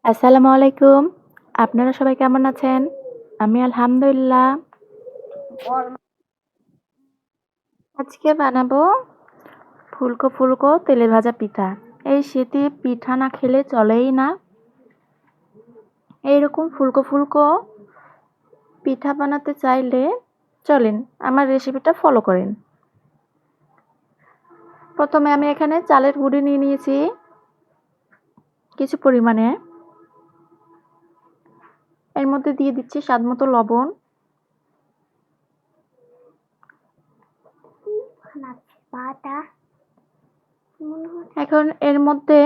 আসসালামু আলাইকুম। আপনারা সবাই কেমন আছেন? আমি আলহামদুলিল্লাহ। আজকে বানাবো ফুলকো ফুলকো তেলে ভাজা পিঠা। এই শীতে পিঠা না খেলে চলেই না। এইরকম ফুলকো ফুলকো পিঠা বানাতে চাইলে চলেন আমার রেসিপিটা ফলো করেন। প্রথমে আমি এখানে চালের গুঁড়ি নিয়ে নিয়েছি কিছু পরিমাণে। এর মধ্যে দিয়ে দিচ্ছি স্বাদমতো লবণ। এখন এর মধ্যে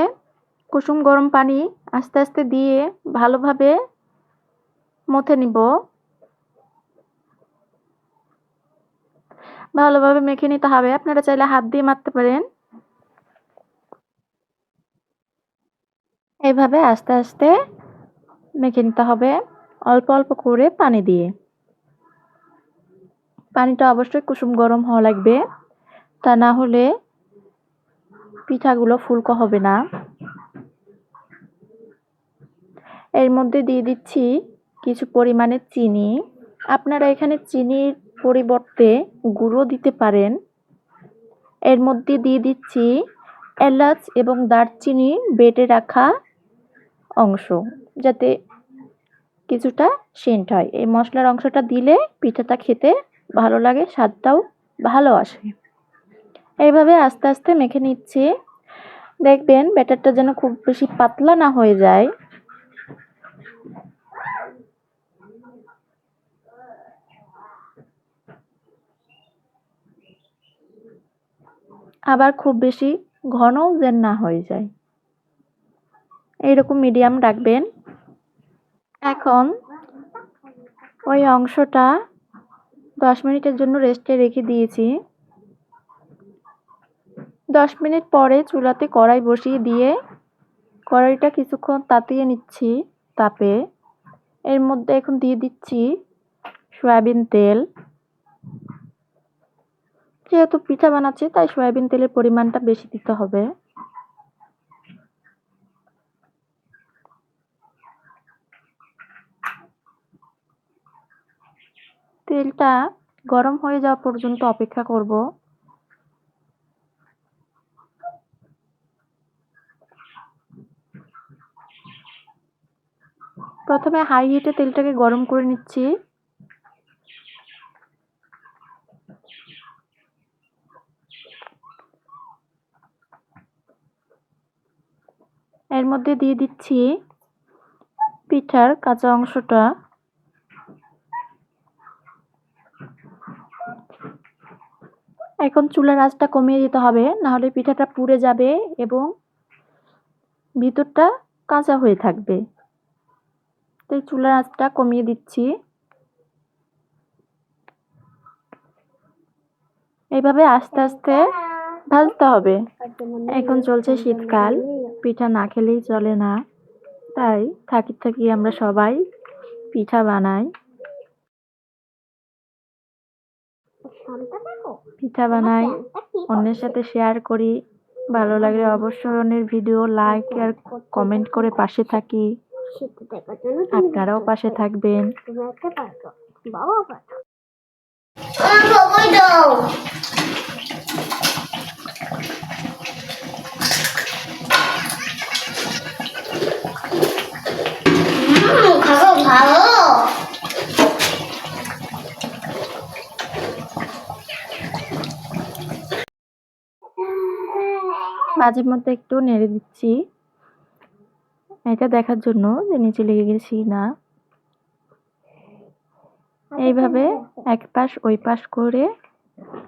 কুসুম গরম পানি আস্তে আস্তে দিয়ে ভালোভাবে মথে নিব। ভালোভাবে মেখে নিতে হবে। আপনারা চাইলে হাত দিয়ে মাখতে পারেন। এইভাবে আস্তে আস্তে মেখে নিতে হবে অল্প অল্প করে পানি দিয়ে। পানিটা অবশ্যই কুসুম গরম হওয়া লাগবে, তা না হলে পিঠাগুলো ফুলকো হবে না। এর মধ্যে দিয়ে দিচ্ছি কিছু পরিমাণে চিনি। আপনারা এখানে চিনির পরিবর্তে গুঁড়ো দিতে পারেন। এর মধ্যে দিয়ে দিচ্ছি এলাচ এবং দারচিনি বেটে রাখা অংশ, যাতে কিছুটা সেন্ট হয়। এই মশলার অংশটা দিলে পিঠাটা খেতে ভালো লাগে, স্বাদটাও ভালো আসে। এইভাবে আস্তে আস্তে মেখে নিচ্ছি। দেখবেন ব্যাটারটা যেন খুব বেশি পাতলা না হয়ে যায়। আবার খুব বেশি ঘনও যেন না হয়ে যায়। এইরকম মিডিয়াম রাখবেন। এখন ওই অংশটা 10 মিনিটের জন্য রেস্টে রেখে দিয়েছি। 10 মিনিট পরে চুলাতে কড়াই বসিয়ে দিয়ে কড়াইটা কিছুক্ষণ তাতিয়ে নিচ্ছি তাপে। এর মধ্যে এখন দিয়ে দিচ্ছি সয়াবিন তেল। যেহেতু পিঠা বানাচ্ছি তাই সয়াবিন তেলের পরিমাণটা বেশি দিতে হবে। তেলটা গরম হয়ে যাওয়া পর্যন্ত অপেক্ষা করব। প্রথমে হাই হিটে তেলটাকে গরম করে নিচ্ছি। এর মধ্যে দিয়ে দিচ্ছি পিঠার কাঁচা অংশটা। এখন চুলার আঁচটা কমিয়ে দিতে হবে, না হলে পিঠাটা পুড়ে যাবে এবং ভিতরটা কাঁচা হয়ে থাকবে। তাই চুলার আঁচটা কমিয়ে দিচ্ছি। এইভাবে আস্তে আস্তে ভাজতে হবে। এখন চলছে শীতকাল, পিঠা না খেলেই চলে না, তাই থাকি থাকি আমরা সবাই পিঠা বানাই। পিঠা বানাই, অন্যের সাথে শেয়ার করি। ভালো লাগলে অবশ্যই অন্যের ভিডিও লাইক আর কমেন্ট করে পাশে থাকি। আপনারাও পাশে থাকবেন। মাঝে মধ্যে একটু নেড়ে দিচ্ছি, এটা দেখার জন্য যে নিচে লেগে গেছি না। এইভাবে এক পাশ ওই পাশ করে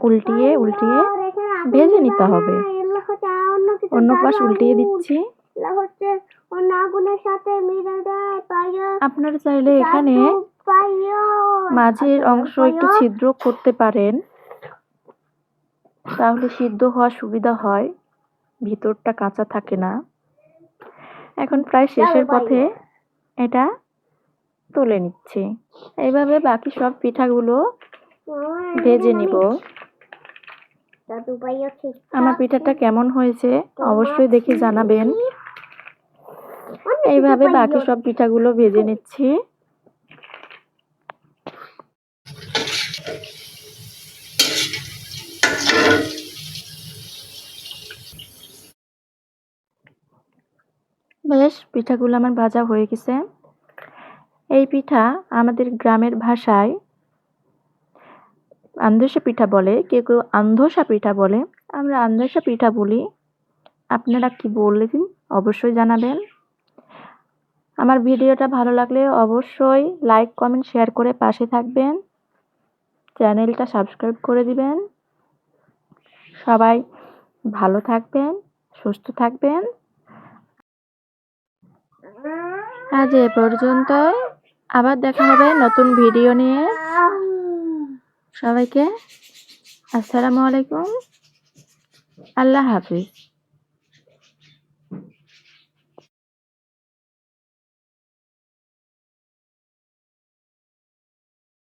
উল্টিয়ে উল্টিয়ে ভেজে নিতে হবে। অন্য পাশ উল্টিয়ে দিচ্ছি। আপনারা চাইলে এখানে মাঝের অংশ একটু ছিদ্র করতে পারেন, তাহলে সিদ্ধ হওয়ার সুবিধা হয়, ভিতরটা কাঁচা থাকে না। এখন প্রায় শেষের পথে এটা তুলে নিচ্ছি। এইভাবে বাকি সব পিঠাগুলো ভেজে নিব। আমার পিঠাটা কেমন হয়েছে অবশ্যই দেখে জানাবেন। এইভাবে বাকি সব পিঠাগুলো ভেজে নিচ্ছি। বেশ, পিঠাগুলো আমার ভাজা হয়ে গেছে। এই পিঠা আমাদের গ্রামের ভাষায় আন্দোসা পিঠা বলে, কেউ কেউ আন্ধসা পিঠা বলে। আমরা আন্দোসা পিঠা বলি। আপনারা কি বললেন অবশ্যই জানাবেন। আমার ভিডিওটা ভালো লাগলে অবশ্যই লাইক, কমেন্ট, শেয়ার করে পাশে থাকবেন। চ্যানেলটা সাবস্ক্রাইব করে দিবেন। সবাই ভালো থাকবেন, সুস্থ থাকবেন। আজ এ পর্যন্তই। আবার দেখা হবে নতুন ভিডিও নিয়ে। সবাইকে আসসালামু আলাইকুম। আল্লাহ হাফিজ।